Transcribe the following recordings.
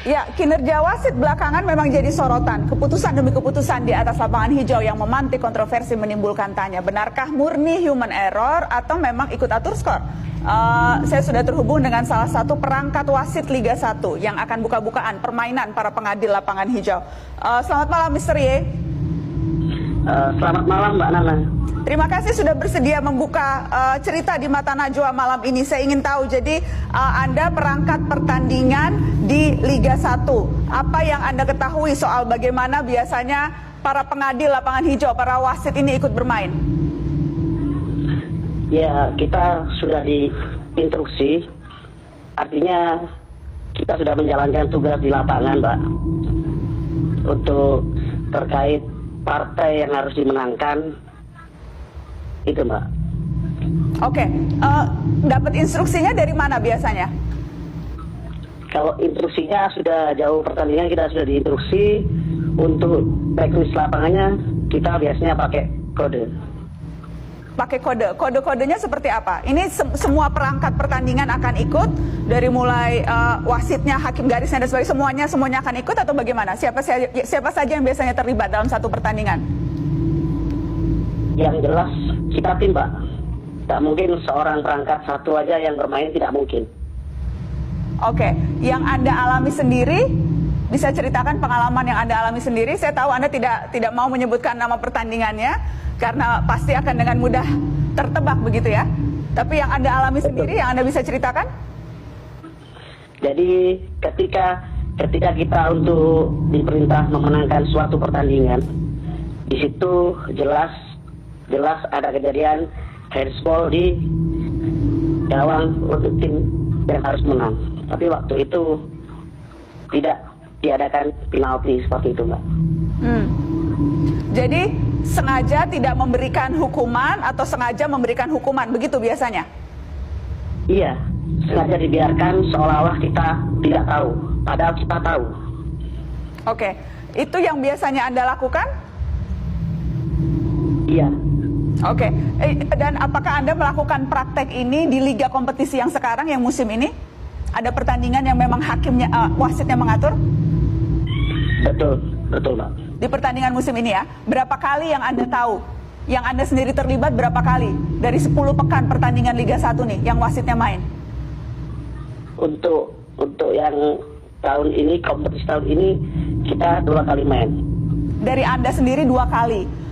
Ya, kinerja wasit belakangan memang jadi sorotan. Keputusan demi keputusan di atas lapangan hijau yang memantik kontroversi menimbulkan tanya. Benarkah murni human error atau memang ikut atur skor? Saya sudah terhubung dengan salah satu perangkat wasit Liga 1 yang akan buka-bukaan permainan para pengadil lapangan hijau. Selamat malam, Mr. Ye. Selamat malam, Mbak Nana. Terima kasih sudah bersedia membuka cerita di Mata Najwa malam ini. Saya ingin tahu, jadi Anda perangkat pertandingan di Liga 1. Apa yang Anda ketahui soal bagaimana biasanya para pengadil lapangan hijau, para wasit ini ikut bermain? Ya, kita sudah diinstruksi. Artinya kita sudah menjalankan tugas di lapangan, Mbak. Untuk terkait partai yang harus dimenangkan. Itu, Mbak. Oke, dapat instruksinya dari mana biasanya? Kalau instruksinya sudah jauh pertandingan, kita sudah diinstruksi. Untuk teknis lapangannya, kita biasanya pakai kode. Pakai kode. Kode-kodenya seperti apa? Ini semua perangkat pertandingan akan ikut, dari mulai wasitnya, hakim garisnya dan sebagainya, semuanya akan ikut atau bagaimana? Siapa saja yang biasanya terlibat dalam satu pertandingan? Yang jelas kita tim, Mbak. Tak mungkin seorang perangkat satu aja yang bermain, tidak mungkin. Oke, yang Anda alami sendiri, bisa ceritakan pengalaman yang Anda alami sendiri. Saya tahu Anda tidak mau menyebutkan nama pertandingannya, karena pasti akan dengan mudah tertebak begitu ya. Tapi yang Anda alami sendiri, yang Anda bisa ceritakan? Jadi ketika kita untuk diperintah memenangkan suatu pertandingan, di situ jelas ada kejadian handsball di gawang untuk tim yang harus menang. Tapi waktu itu tidak diadakan penalti seperti itu, Mbak. Jadi sengaja tidak memberikan hukuman atau sengaja memberikan hukuman, begitu biasanya? Iya, sengaja dibiarkan seolah-olah kita tidak tahu, padahal kita tahu. Oke, itu yang biasanya Anda lakukan? Iya. Oke, dan apakah Anda melakukan praktek ini di liga kompetisi yang sekarang, yang musim ini? Ada pertandingan yang memang hakimnya, wasitnya mengatur? Betul, Mbak. Di pertandingan musim ini ya, berapa kali yang Anda tahu? Yang Anda sendiri terlibat berapa kali? Dari 10 pekan pertandingan Liga 1 nih, yang wasitnya main? Untuk yang tahun ini, kompetisi tahun ini, kita 2 kali main. Dari Anda sendiri 2 kali.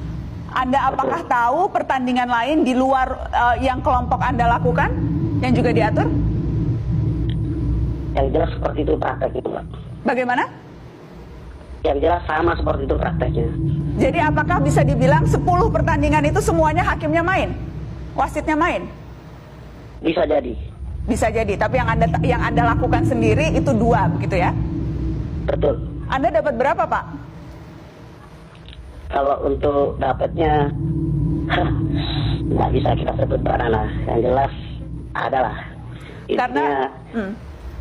Anda apakah tahu pertandingan lain di luar yang kelompok Anda lakukan, yang juga diatur? Yang jelas seperti itu prakteknya, Mbak. Bagaimana? Yang jelas sama seperti itu prakteknya. Jadi apakah bisa dibilang 10 pertandingan itu semuanya hakimnya main? Wasitnya main? Bisa jadi. Bisa jadi, tapi yang Anda lakukan sendiri itu 2, begitu ya? Betul. Anda dapat berapa, Pak? Kalau untuk dapatnya nggak bisa kita sebut, Mbak Nana. Yang jelas adalah karena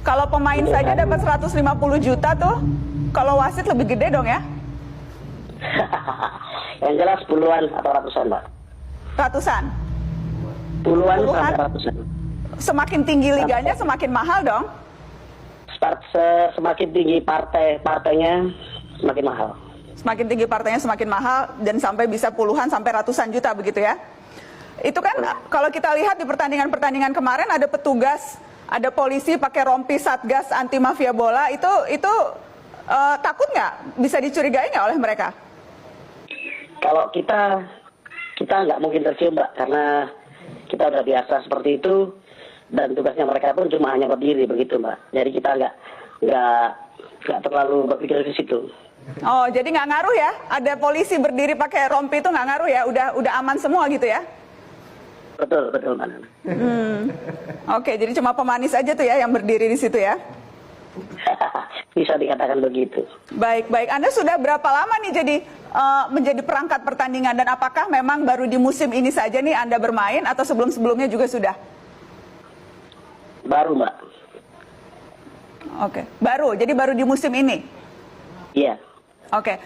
kalau pemain saja dapat 150 juta tuh, kalau wasit lebih gede dong ya? Yang jelas puluhan atau ratusan, Mbak. Ratusan? Puluhan sampai ratusan. Semakin tinggi liganya semakin mahal dong? Semakin tinggi partainya semakin mahal. Semakin tinggi partainya semakin mahal, dan sampai bisa puluhan sampai ratusan juta begitu ya? Itu kan kalau kita lihat di pertandingan-pertandingan kemarin, ada petugas, ada polisi pakai rompi Satgas anti mafia bola, itu takut nggak? Bisa dicurigai nggak oleh mereka? Kalau kita nggak mungkin tercium, Mbak, karena kita udah biasa seperti itu, dan tugasnya mereka pun cuma hanya berdiri begitu, Mbak. Jadi kita nggak terlalu berpikir di situ. Oh, jadi nggak ngaruh ya? Ada polisi berdiri pakai rompi itu nggak ngaruh ya? Udah aman semua gitu ya? Betul, Mbak. Oke, jadi cuma pemanis aja tuh ya yang berdiri di situ ya? Bisa dikatakan begitu. Baik. Anda sudah berapa lama nih jadi menjadi perangkat pertandingan, dan apakah memang baru di musim ini saja nih Anda bermain atau sebelum-sebelumnya juga sudah? Baru, Mbak. Oke, baru. Jadi baru di musim ini? Iya. Oke.